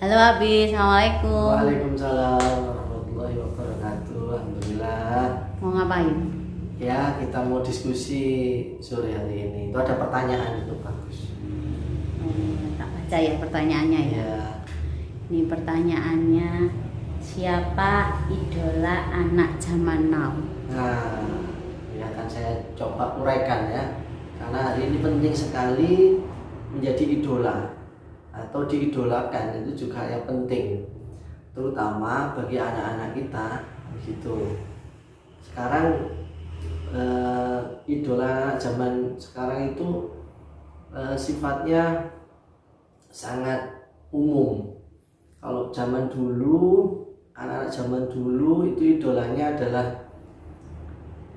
Halo Abi, Assalamualaikum. Waalaikumsalam warahmatullahi wabarakatuh. Alhamdulillah. Mau ngapain? Ya, kita mau diskusi sore hari ini. Itu ada pertanyaan itu bagus. Tak baca ya pertanyaannya ya. Ya, Ini pertanyaannya, siapa idola anak zaman now? nah, ya akan saya coba uraikan ya. Karena hari ini penting sekali menjadi idola atau diidolakan, itu juga yang penting. Terutama bagi anak-anak kita gitu. Sekarang idola zaman sekarang itu sifatnya sangat umum. Kalau zaman dulu, anak-anak zaman dulu itu idolanya adalah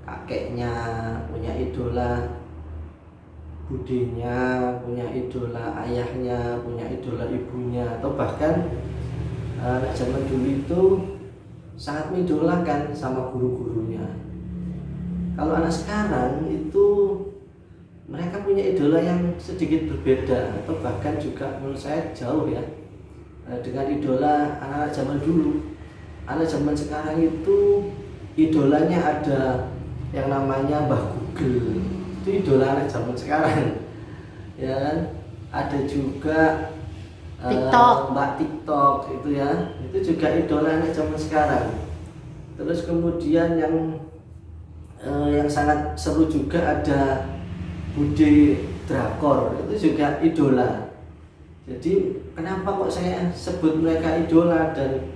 kakeknya punya idola, budenya punya idola, ayahnya punya idola, ibunya, atau bahkan anak zaman dulu itu sangat mengidolakan sama guru-gurunya. Kalau anak sekarang itu mereka punya idola yang sedikit berbeda, atau bahkan juga menurut saya jauh ya dengan idola anak-anak zaman dulu. Anak zaman sekarang itu idolanya ada yang namanya Mbah Google, itu idola anak zaman sekarang ya kan. Ada juga TikTok. Mbak TikTok itu ya, itu juga idola anak zaman sekarang. Terus kemudian yang sangat seru juga ada Bude Drakor, itu juga idola. Jadi kenapa kok saya sebut mereka idola dan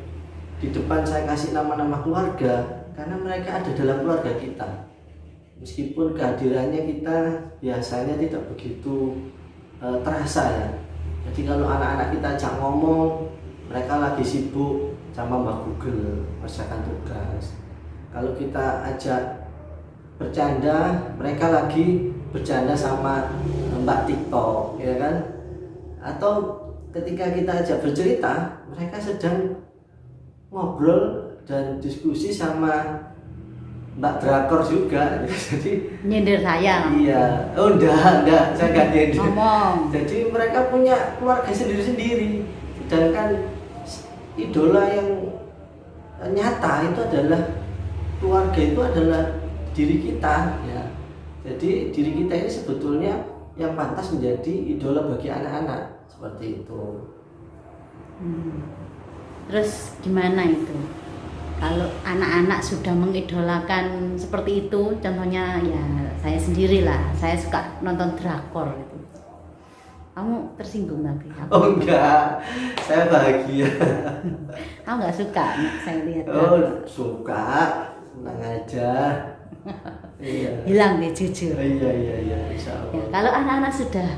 di depan saya kasih nama-nama keluarga? Karena mereka ada dalam keluarga kita. Meskipun kehadirannya kita biasanya tidak begitu terasa ya. Jadi kalau anak-anak kita ajak ngomong, mereka lagi sibuk sama Mbak Google mengerjakan tugas. Kalau kita ajak bercanda, mereka lagi bercanda sama Mbak TikTok, ya kan? Atau ketika kita ajak bercerita, mereka sedang ngobrol dan diskusi sama Mbak Drakor juga. Jadi Nyindir saya. iya, oh enggak, saya enggak nyindir. Ngomong. Jadi mereka punya keluarga sendiri-sendiri, sedangkan idola yang nyata itu adalah keluarga, itu adalah diri kita ya. Jadi diri kita ini sebetulnya yang pantas menjadi idola bagi anak-anak, seperti itu. Terus gimana itu? Kalau anak-anak sudah mengidolakan seperti itu, contohnya ya saya sendiri lah, saya suka nonton drakor gitu. Kamu tersinggung tapi? Oh enggak, saya bahagia. Kamu nggak suka saya lihat? Oh drakor? suka, senang aja. Iya. Hilang deh jujur. Iya, insya Ya, Allah. kalau anak-anak sudah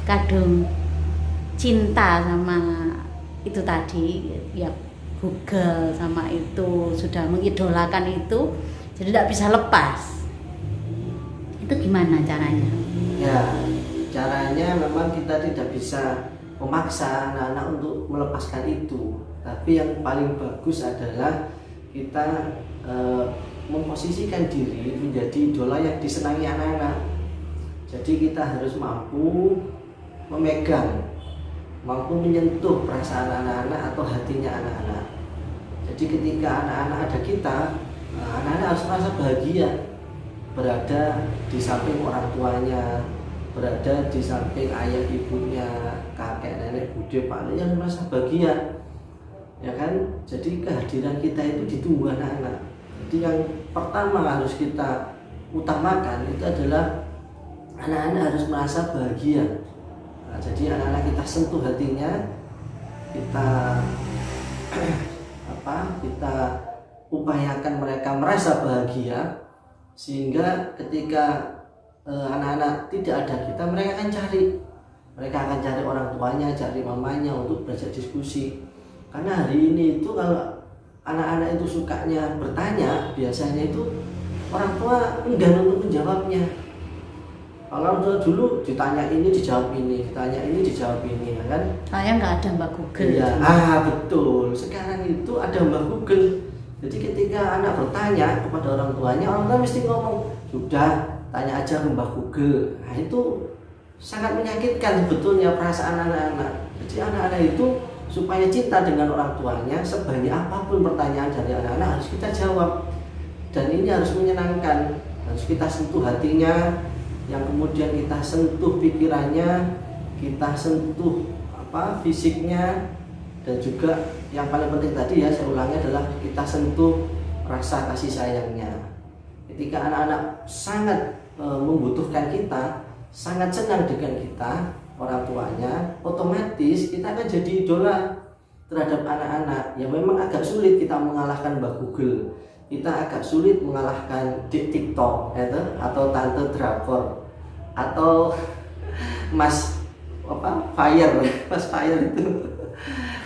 kadung cinta sama itu tadi, ya Google sama itu sudah mengidolakan itu, jadi tidak bisa lepas. Itu gimana caranya? Ya, caranya memang kita tidak bisa memaksa anak-anak untuk melepaskan itu. Tapi yang paling bagus adalah kita memposisikan diri menjadi idola yang disenangi anak-anak. Jadi kita harus mampu memegang, mampu menyentuh perasaan anak-anak atau hatinya anak-anak. Jadi ketika anak-anak ada kita, anak-anak harus merasa bahagia berada di samping orang tuanya, berada di samping ayah ibunya, kakek nenek bude pak yang merasa bahagia, ya kan. Jadi kehadiran kita itu ditunggu anak-anak. Jadi yang pertama harus kita utamakan itu adalah anak-anak harus merasa bahagia. Nah, jadi anak-anak kita sentuh hatinya, kita kita upayakan mereka merasa bahagia, sehingga ketika anak-anak tidak ada kita, mereka akan cari orang tuanya, cari mamanya untuk belajar diskusi. Karena hari ini itu kalau anak-anak itu sukanya bertanya, biasanya itu orang tua enggan untuk menjawabnya. Kalau dulu ditanya ini dijawab ini, ditanya ini dijawab ini, ya kan? Saya nggak ada Mbak Google. Iya, betul. Sekarang itu ada Mbak Google. Jadi ketika anak bertanya kepada orang tua mesti ngomong, sudah tanya aja ke Mbak Google. Nah itu sangat menyakitkan sebetulnya perasaan anak-anak. Jadi anak-anak itu supaya cinta dengan orang tuanya, sebanyak apapun pertanyaan dari anak-anak harus kita jawab. Dan ini harus menyenangkan, harus kita sentuh hatinya, yang kemudian kita sentuh pikirannya, kita sentuh fisiknya, dan juga yang paling penting tadi ya, saya ulangi, adalah kita sentuh rasa kasih sayangnya. Ketika anak-anak sangat membutuhkan kita, sangat senang dengan kita, orang tuanya, otomatis kita akan jadi idola terhadap anak-anak. Ya memang agak sulit kita mengalahkan Mbak Google, kita agak sulit mengalahkan di TikTok ya, atau Tante Drakor, atau Mas Fire, Mas Fire itu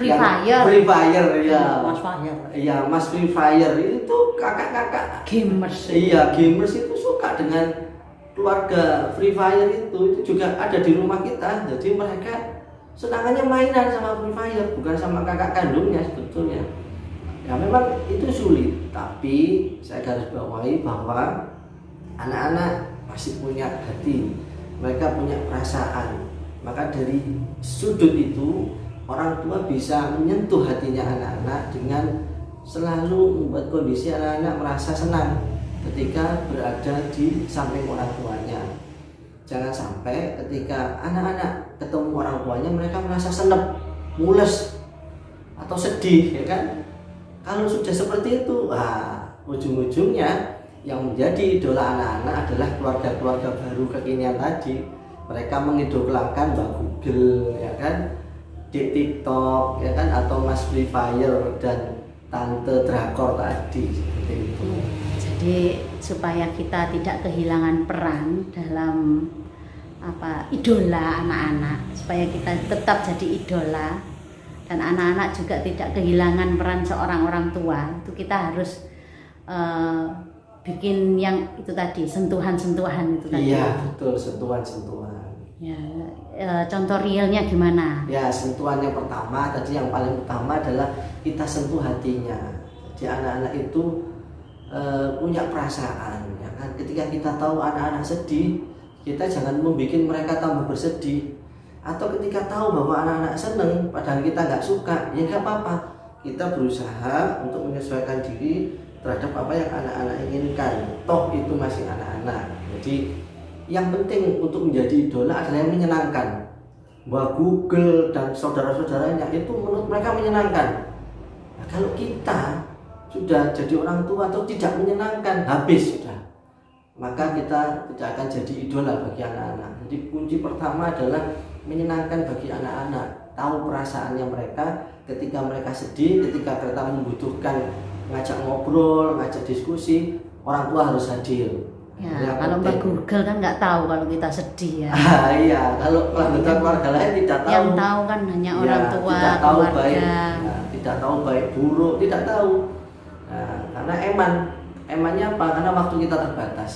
Free Fire. Free Fire ya. Mas Fire. Iya, Mas Free Fire itu kakak-kakak Gamers. Iya, gamers itu suka dengan keluarga Free Fire itu juga ada di rumah kita. Jadi mereka senangannya mainan sama Free Fire, bukan sama kakak kandungnya sebetulnya. Ya memang itu sulit, tapi saya garis bawahi bahwa anak-anak masih punya hati, mereka punya perasaan. Maka dari sudut itu orang tua bisa menyentuh hatinya anak-anak dengan selalu membuat kondisi anak-anak merasa senang ketika berada di samping orang tuanya. Jangan sampai ketika anak-anak ketemu orang tuanya mereka merasa senep, mules, atau sedih, ya kan? Kalau sudah seperti itu, ujung-ujungnya yang menjadi idola anak-anak adalah keluarga-keluarga baru kekinian tadi. Mereka mengidolakan Mbak Google, ya kan, di TikTok, ya kan, atau Mas Free Fire dan Tante Drakor tadi, seperti itu. Jadi supaya kita tidak kehilangan peran dalam idola anak-anak, supaya kita tetap jadi idola dan anak-anak juga tidak kehilangan peran seorang orang tua, itu kita harus bikin yang itu tadi, sentuhan-sentuhan itu tadi. Iya, betul, sentuhan-sentuhan. Ya, contoh realnya gimana? Ya, sentuhan yang pertama tadi, yang paling utama adalah kita sentuh hatinya. Jadi anak-anak itu punya perasaan, ya kan? Ketika kita tahu anak-anak sedih, kita jangan membuat mereka tambah bersedih. Atau ketika tahu bahwa anak-anak seneng padahal kita nggak suka, ya nggak apa-apa. Kita berusaha untuk menyesuaikan diri terhadap apa yang anak-anak inginkan. Toh itu masih anak-anak. Jadi yang penting untuk menjadi idola adalah yang menyenangkan. Mbak Google dan saudara-saudaranya itu menurut mereka menyenangkan. Nah, kalau kita sudah jadi orang tua atau tidak menyenangkan, habis sudah. Maka kita tidak akan jadi idola bagi anak-anak. Jadi kunci pertama adalah menyenangkan bagi anak-anak. Tahu perasaannya mereka ketika mereka sedih, ketika mereka membutuhkan ngajak ngobrol, ngajak diskusi, orang tua harus hadir. Ya, kalau Mbak Google kan nggak tahu kalau kita sedih ya. Iya, kalau keluarga lain tidak tahu. Yang tahu kan hanya orang tua, tidak tahu keluarga. Baik, tidak tahu baik buruk, tidak tahu. Nah, karena emannya apa? Karena waktu kita terbatas.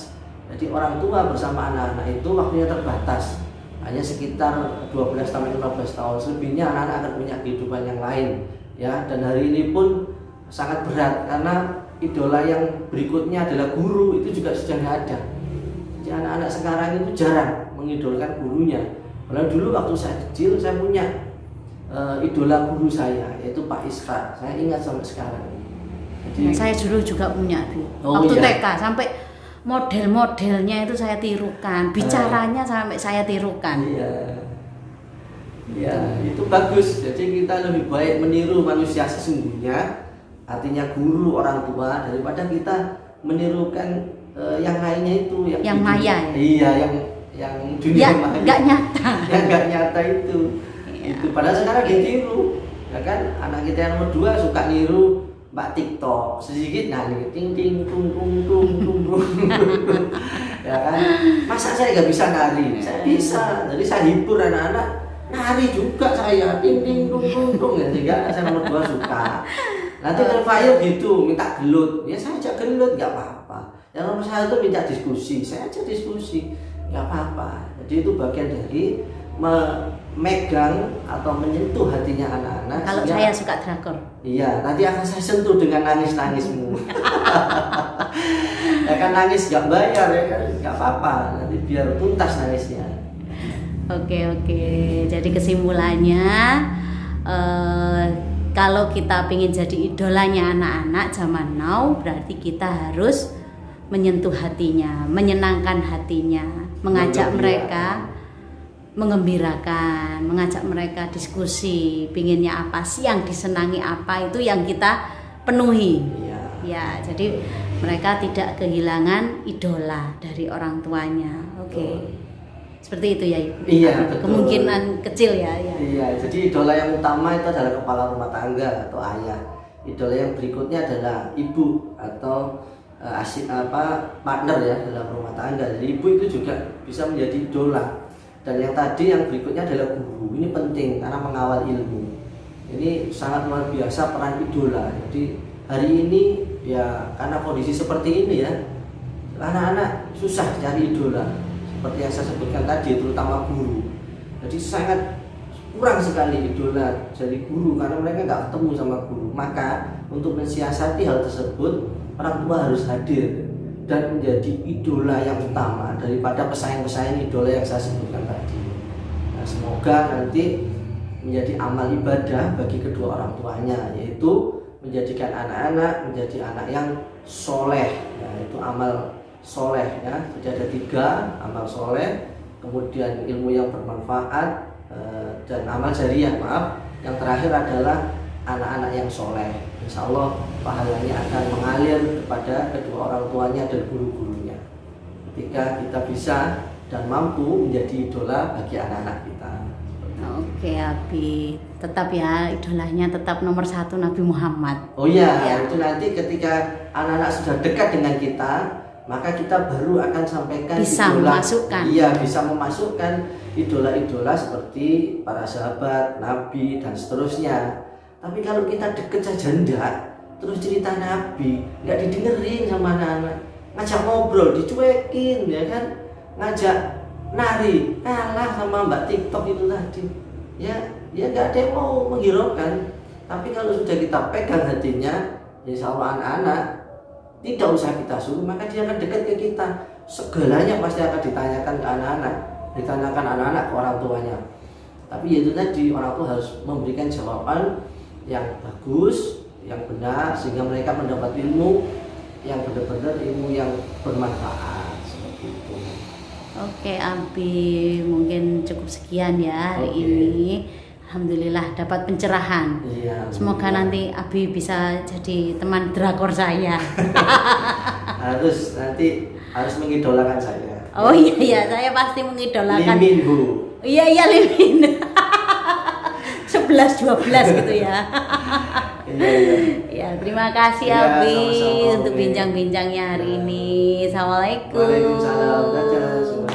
Jadi orang tua bersama anak-anak itu waktunya terbatas. Hanya sekitar 12 sampai 15 tahun. Selebihnya anak-anak akan punya kehidupan yang lain. Ya, dan hari ini pun sangat berat karena idola yang berikutnya adalah guru, itu juga sudah nggak ada. Jadi anak-anak sekarang itu jarang mengidolakan gurunya. Kalau dulu waktu saya kecil saya punya idola guru saya, yaitu Pak Iskak. Saya ingat sampai sekarang. Jadi, saya dulu juga punya tuh. Oh, waktu iya. TK sampai model-modelnya itu saya tirukan, bicaranya sampai saya tirukan. Iya. Ya, itu bagus. Jadi kita lebih baik meniru manusia sesungguhnya, artinya guru, orang tua, daripada kita menirukan yang lainnya itu yang maya ya? Iya, yang dunia ya, maya. Nggak nyata. Yang nggak nyata itu. Iya. Itu padahal sekarang ditiru. Ya kan, anak kita yang nomor 2 suka niru Mbak TikTok, sedikit nih ting ting tung tung tung tung tung. Ya kan, masa saya nggak bisa nari? Saya bisa. Jadi saya hibur anak-anak, nari juga saya, ting ting tung tung tung. Ya sehingga saya nomor 2 suka. Nanti kalau Fire gitu minta gelut, ya saya ajak gelut, nggak apa-apa. Yang nomor 1 minta diskusi, saya ajak diskusi, nggak apa-apa. Jadi itu bagian dari memegang atau menyentuh hatinya anak-anak. Kalau saya suka drakor. Iya, nanti akan saya sentuh dengan nangis-nangismu. Ya kan, nangis nggak bayar, ya kan, nggak apa-apa. Nanti biar tuntas nangisnya. Oke. Jadi kesimpulannya kalau kita ingin jadi idolanya anak-anak zaman now, berarti kita harus menyentuh hatinya, menyenangkan hatinya, mengajak mereka, mengembirakan, mengajak mereka diskusi, pinginnya apa sih, yang disenangi apa, itu yang kita penuhi. Ya, jadi mereka tidak kehilangan idola dari orang tuanya. Oke. Seperti itu ya Ibu. Iya, betul. Kemungkinan kecil ya. Iya, jadi idola yang utama itu adalah kepala rumah tangga atau ayah. Idola yang berikutnya adalah ibu atau partner ya dalam rumah tangga. Jadi ibu itu juga bisa menjadi idola. Dan yang tadi yang berikutnya adalah guru. Ini penting karena mengawal ilmu. Ini sangat luar biasa peran idola. Jadi hari ini ya karena kondisi seperti ini ya, anak-anak susah cari idola. Seperti yang saya sebutkan tadi, terutama guru. Jadi sangat kurang sekali idola dari guru karena mereka nggak ketemu sama guru. Maka untuk mensiasati hal tersebut, orang tua harus hadir dan menjadi idola yang utama daripada pesaing-pesaing idola yang saya sebutkan tadi. Nah, semoga nanti menjadi amal ibadah bagi kedua orang tuanya, yaitu menjadikan anak-anak menjadi anak yang soleh. Nah, itu amal soleh ya. Jadi ada 3 amal soleh, kemudian ilmu yang bermanfaat, dan amal jariah, yang terakhir adalah anak-anak yang soleh. Insya Allah pahalanya akan mengalir kepada kedua orang tuanya dan guru-gurunya ketika kita bisa dan mampu menjadi idola bagi anak-anak kita. Oke Abi, tetap ya idolanya tetap nomor 1 Nabi Muhammad. Oh iya, ya. Itu nanti ketika anak-anak sudah dekat dengan kita, maka kita baru akan sampaikan bisa idola, memasukkan. Iya, bisa memasukkan idola-idola seperti para sahabat, Nabi dan seterusnya. Tapi kalau kita deket saja enggak, terus cerita Nabi nggak didengerin sama anak-anak, ngajak ngobrol dicuekin ya kan, ngajak nari kalah sama Mbak TikTok itu tadi, ya nggak ada yang mau menghiraukan. Tapi kalau sudah kita pegang hatinya, insya Allah anak-anak tidak usah kita suruh, maka dia akan dekat ke kita. Segalanya pasti akan ditanyakan ke anak-anak, ditanyakan anak-anak ke orang tuanya. Tapi itu tadi, orang tua harus memberikan jawaban yang bagus, yang benar, sehingga mereka mendapat ilmu yang benar-benar ilmu yang bermanfaat seperti itu. Oke Abi, mungkin cukup sekian ya hari ini. Alhamdulillah dapat pencerahan. Iya, semoga nanti Abi bisa jadi teman drakor saya. harus mengidolakan saya. Oh iya, saya pasti mengidolakan. Limin Bu. Iya Limin. 11-12 gitu ya. Iya. Ya, terima kasih Abi untuk bincang-bincangnya hari ini. Assalamualaikum. Waalaikumsalam. Dadah.